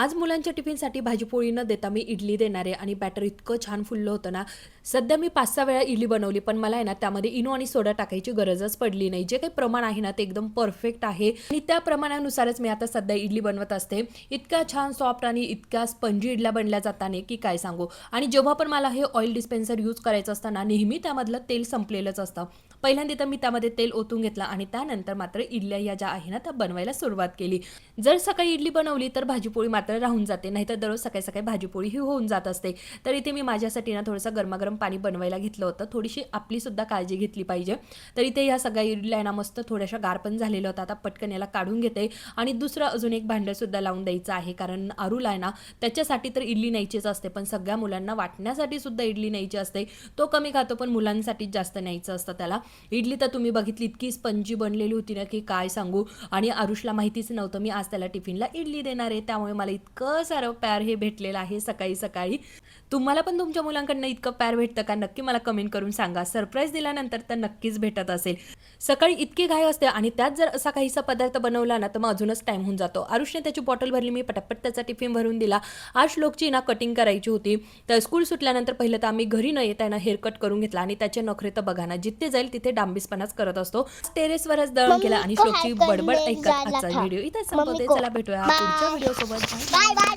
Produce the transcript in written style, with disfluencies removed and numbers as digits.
आज मुलांच्या टिफिनसाठी भाजीपोळी न देता मी इडली देणार आहे आणि बॅटर इतकं छान फुललं होतं ना. सध्या मी 5-6 वेळा इडली बनवली, पण मला आहे ना त्यामध्ये इनो आणि सोडा टाकायची गरजच पडली नाही. जे काही प्रमाण आहे ना ते एकदम परफेक्ट आहे आणि त्या प्रमाणानुसारच मी आता सध्या इडली बनवत असते. इतक्या छान सॉफ्ट आणि इतक्या स्पंजी इडल्या बनल्या जाताना की काय सांगू. आणि जेव्हा पण मला हे ऑइल डिस्पेन्सर यूज करायचं असतं ना, नेहमी त्यामधलं तेल संपलेलंच असतं. पहिल्यांदा तर मी त्यामध्ये तेल ओतून घेतलं आणि त्यानंतर मात्र इडल्या या ज्या आहे ना त्या बनवायला सुरुवात केली. जर सकाळी इडली बनवली तर भाजीपोळी मात्र राहून जाते, नाहीतर दररोज सकाळी सकाळी भाजीपोळी ही होऊन जात असते. तर इथे मी माझ्यासाठी ना थोडंसं गरमागरम पाणी बनवायला घेतलं होतं. थोडीशी आपलीसुद्धा काळजी घेतली पाहिजे. तर इथे ह्या सगळ्या इडल्या ना मस्त थोड्याशा गार पण झालेल्या होत्या. आता पटकन याला काढून घेते आणि दुसरं अजून एक भांडंसुद्धा लावून द्यायचं आहे, कारण आरूला आहे ना त्याच्यासाठी तर इडली न्यायचीच असते, पण सगळ्या मुलांना वाटण्यासाठी सुद्धा इडली न्यायची असते. तो कमी खातो, पण मुलांसाठी जास्त न्यायचं असतं त्याला. इडली तर तुम्ही बघितली इतकी स्पंजी बनलेली होती ना की काय सांगू. आणि आरुषला माहितीच नव्हतं मी आज त्याला टिफिनला इडली देणार आहे, त्यामुळे मला इतकं सारं प्यार हे भेटलेलं आहे सकाळी सकाळी. तुम्हाला पण तुमच्या मुलांकडनं इतकं प्यार भेटतं का? नक्की मला कमेंट करून सांगा. सरप्राईज दिल्यानंतर तर नक्कीच भेटत असेल. सकाळी इतकी घाई असते आणि त्यात जर असा काहीसा पदार्थ बनवला ना तर मग अजूनच टाईम होऊन जातो. आरुषने त्याची बॉटल भरली, मी पटापट त्याचा टिफिन भरून दिला. आज श्लोकची ना कटिंग करायची होती, तर स्कूल सुटल्यानंतर पहिलं तर आम्ही घरी न येता ना हेअरकट करून घेतला आणि त्याचे नखरे तर बघा ना, जिथे जाईल तिथे डांबीसपणाच करत असतो. टेरेसवरच दळण केला आणि श्लोकची बडबड ऐकत आजचा व्हिडिओ इथे संपवते. चला भेटूया पुढच्या व्हिडिओ सोबत. Bye bye.